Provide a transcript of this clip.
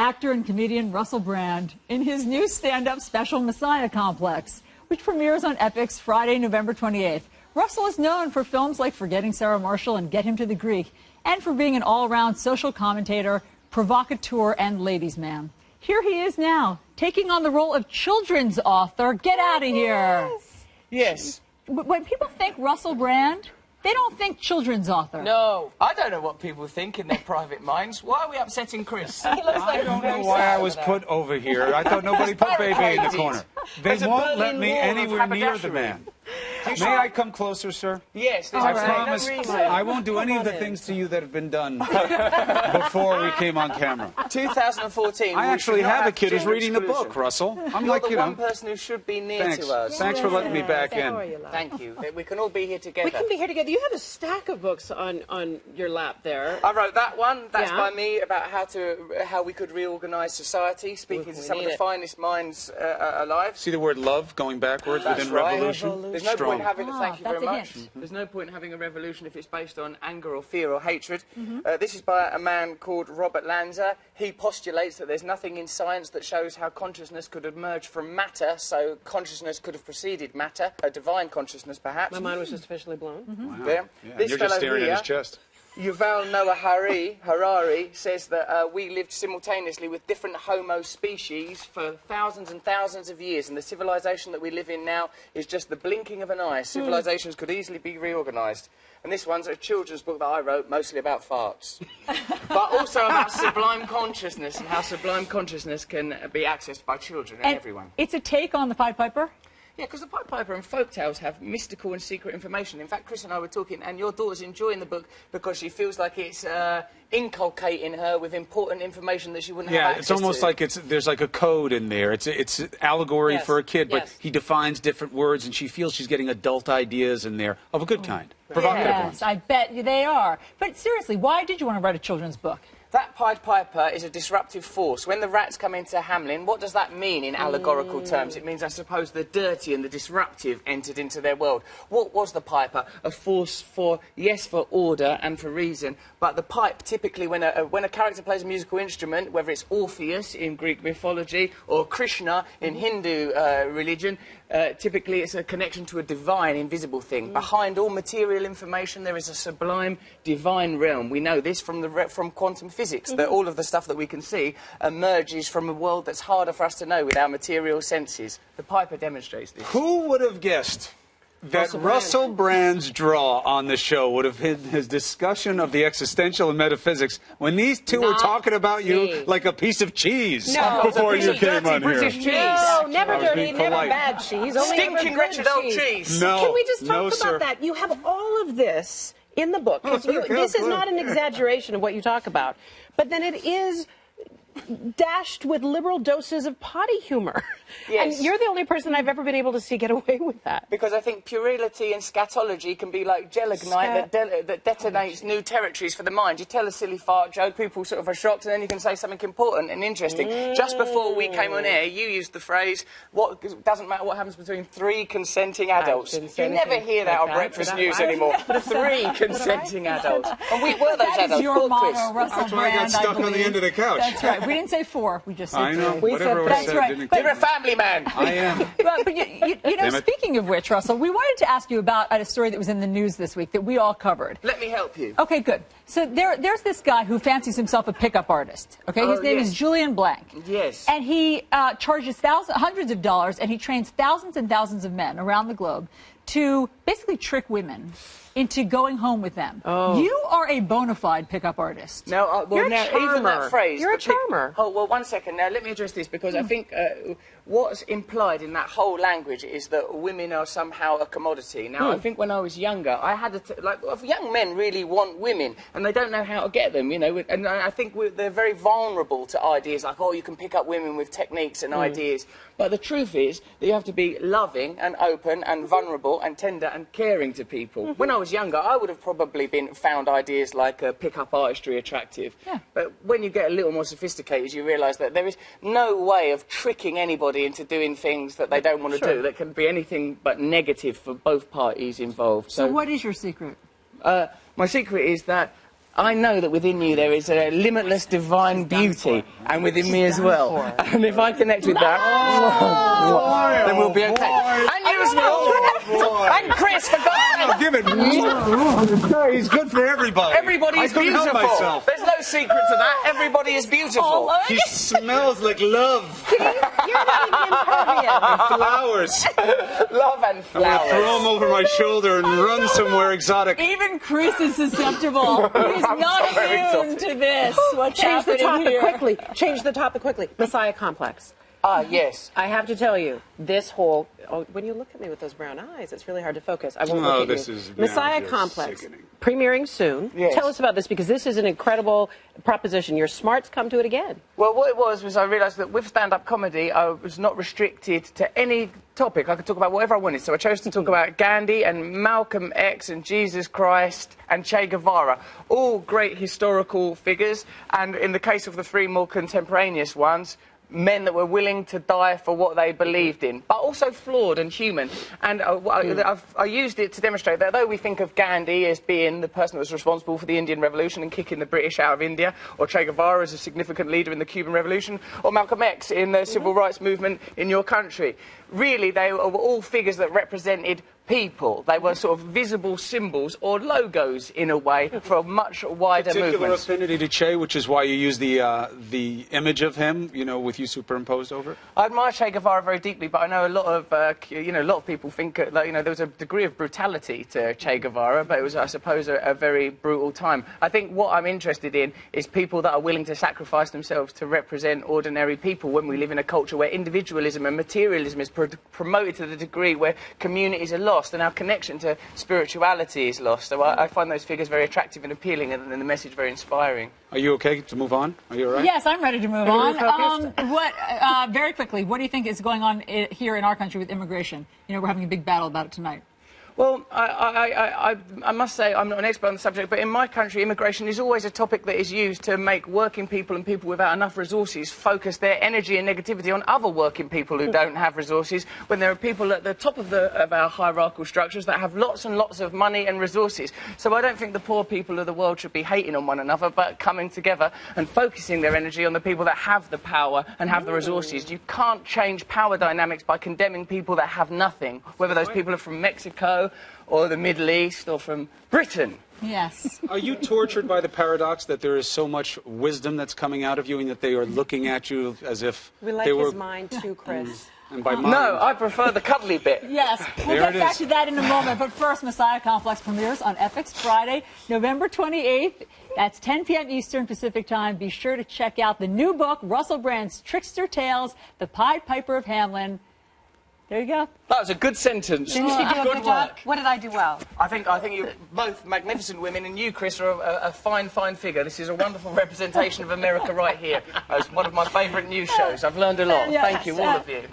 actor and comedian Russell Brand in his new stand-up special Messiah Complex, which premieres on Epix Friday, November 28th. Russell is known for films like Forgetting Sarah Marshall and Get Him to the Greek, and for being an all-around social commentator, provocateur, and ladies' man. Here he is now, taking on the role of children's author. Get out of here. Yes. When people think Russell Brand, they don't think children's author. No, I don't know what people think in their private minds. Why are we upsetting Chris? I don't know why I was put over here. I thought nobody put baby in the corner. They won't let me anywhere near the man. May I come closer, sir? Yes. I promise I won't do any of the things to you that have been done before we came on camera. 2014. I actually have a kid who's reading the book, Russell. I'm You're like, the you know. one person who should be near Thanks. to us. Thanks for letting me back in. Thank you. We can all be here together. We can be here together. You have a stack of books on your lap there. I wrote that one. That's Yeah. by me, about how we could reorganise society, speaking to some of the finest minds alive. See the word love going backwards That's within right. revolution? There's no Strong. point having thank you very that's a much. hint. There's no point in having a revolution if it's based on anger or fear or hatred. This is by a man called Robert Lanza. He postulates that there's nothing in science that shows how consciousness could emerge from matter, so consciousness could have preceded matter, a divine consciousness perhaps. My mind was just officially blown. Wow. There. Yeah, This you're fellow just staring here, at his chest. Yuval Noah Harari says that we lived simultaneously with different Homo species for thousands and thousands of years, and the civilization that we live in now is just the blinking of an eye. Civilizations could easily be reorganised. And this one's a children's book that I wrote, mostly about farts. But also about sublime consciousness and how sublime consciousness can be accessed by children and everyone. It's a take on the Pied Piper? Yeah, because the Pied Piper and folk tales have mystical and secret information. In fact, Chris and I were talking, and your daughter's enjoying the book because she feels like it's inculcating her with important information that she wouldn't have access to. It's almost like there's like a code in there. It's allegory for a kid, but he defines different words, and she feels she's getting adult ideas in there of a good kind. Provocative ones. Yes, I bet they are. But seriously, why did you want to write a children's book? That Pied Piper is a disruptive force. When the rats come into Hamelin, what does that mean in allegorical terms? It means, I suppose, the dirty and the disruptive entered into their world. What was the piper? A force for, yes, for order and for reason, but the pipe, typically, when a character plays a musical instrument, whether it's Orpheus in Greek mythology or Krishna in Hindu religion, typically it's a connection to a divine, invisible thing. Behind all material information, there is a sublime, divine realm. We know this from quantum physics, that all of the stuff that we can see emerges from a world that's harder for us to know with our material senses. The Piper demonstrates this. Who would have guessed that Russell Brand's draw on the show would have been his discussion of the existential and metaphysics when these two were talking about you like a piece of cheese before you came on here? British cheese. No, never dirty, never polite. bad cheese. Only Stinking ever wretched good old cheese. cheese. No, Can we just talk no, about sir. that? You have all of this in the book. 'Cause this is not an exaggeration of what you talk about. But then it is dashed with liberal doses of potty humor. Yes. And you're the only person I've ever been able to see get away with that. Because I think puerility and scatology can be like gelignite that detonates new territories for the mind. You tell a silly fart joke, people sort of are shocked, and then you can say something important and interesting. Just before we came on air, you used the phrase, doesn't matter what happens between 3 consenting adults. You never hear that on breakfast news anymore. 3 consenting adults. And we were those That is adults. your Poor motto, Chris. Russell That's why I got Brand, stuck on the believe. end of the couch. That's right. We didn't say 4. We just said I know. 3. Whatever was that's said right. didn't You're a family man. I am. But you know, speaking of which, Russell, we wanted to ask you about a story that was in the news this week that we all covered. Let me help you. Okay, good. So there's this guy who fancies himself a pickup artist. Okay, his name is Julian Blank. Yes. And he charges hundreds of dollars, and he trains thousands and thousands of men around the globe to basically trick women into going home with them. You are a bona fide pickup artist. No, You're a now, charmer. even that phrase... You're a the pic- charmer. Oh, well, one second. Now, let me address this, because I think what's implied in that whole language is that women are somehow a commodity. Now, I think when I was younger, I had young men really want women, and they don't know how to get them, you know, and I think they're very vulnerable to ideas like, oh, you can pick up women with techniques and ideas. But the truth is that you have to be loving and open and vulnerable and tender and caring to people. When I was younger, I would have probably found ideas like pick-up artistry attractive. Yeah. But when you get a little more sophisticated, you realise that there is no way of tricking anybody into doing things that they don't want to do. That can be anything but negative for both parties involved. So what is your secret? My secret is that I know that within you there is a limitless divine beauty, and within me as well. And if I connect with that, then we'll be okay. And you as well. And Chris, for God's sake. Give it. He's good for everybody. Everybody is beautiful. There's no secret to that. Everybody is beautiful. He smells like love. See? You're not even impervious. Flowers. Love and flowers. Throw him over my shoulder and run somewhere exotic. Even Chris is susceptible. He's not immune to this. What's Change the happening topic here? quickly. Change the topic quickly. Messiah complex. Ah, yes. I have to tell you, this whole... Oh, when you look at me with those brown eyes, it's really hard to focus. I won't look at this you. is Messiah just complex. sickening. Premiering soon. Yes. Tell us about this, because this is an incredible proposition. Your smarts come to it again. Well, what it was I realised that with stand-up comedy, I was not restricted to any topic. I could talk about whatever I wanted. So I chose to talk about Gandhi and Malcolm X and Jesus Christ and Che Guevara. All great historical figures. And in the case of the three more contemporaneous ones, men that were willing to die for what they believed in, but also flawed and human. And I used it to demonstrate that though we think of Gandhi as being the person that was responsible for the Indian Revolution and kicking the British out of India, or Che Guevara as a significant leader in the Cuban Revolution, or Malcolm X in the civil rights movement in your country, really they were all figures that represented people. They were sort of visible symbols or logos in a way for a much wider Particular movement. affinity to Che, which is why you use the image of him, you know, with you superimposed over it. I admire Che Guevara very deeply, but I know a lot of a lot of people think that, there was a degree of brutality to Che Guevara, but it was, I suppose, a very brutal time. I think what I'm interested in is people that are willing to sacrifice themselves to represent ordinary people when we live in a culture where individualism and materialism is promoted to the degree where communities are lost and our connection to spirituality is lost. So I find those figures very attractive and appealing, and the message very inspiring. Are you okay to move on? Are you all right? Yes, I'm ready to move on. Very quickly, what do you think is going on here in our country with immigration? You know, we're having a big battle about it tonight. Well, I must say I'm not an expert on the subject, but in my country, immigration is always a topic that is used to make working people and people without enough resources focus their energy and negativity on other working people who don't have resources, when there are people at the top of our hierarchical structures that have lots and lots of money and resources. So I don't think the poor people of the world should be hating on one another, but coming together and focusing their energy on the people that have the power and have the resources. You can't change power dynamics by condemning people that have nothing, whether those people are from Mexico or the Middle East, or from Britain. Yes. Are you tortured by the paradox that there is so much wisdom that's coming out of you and that they are looking at you as if We like they were... his mind too, Chris. And by mind... No, I prefer the cuddly bit. Yes, we'll There get it back is. to that in a moment. But first, Messiah Complex premieres on FX Friday, November 28th. That's 10 p.m. Eastern Pacific Time. Be sure to check out the new book, Russell Brand's Trickster Tales, The Pied Piper of Hamelin. There you go. That was a good sentence. Didn't she do a good job? What did I do well? I think you're both magnificent women, and you, Chris, are a fine, fine figure. This is a wonderful representation of America right here. It's one of my favourite news shows. I've learned a lot. Yes. Thank you, all of you.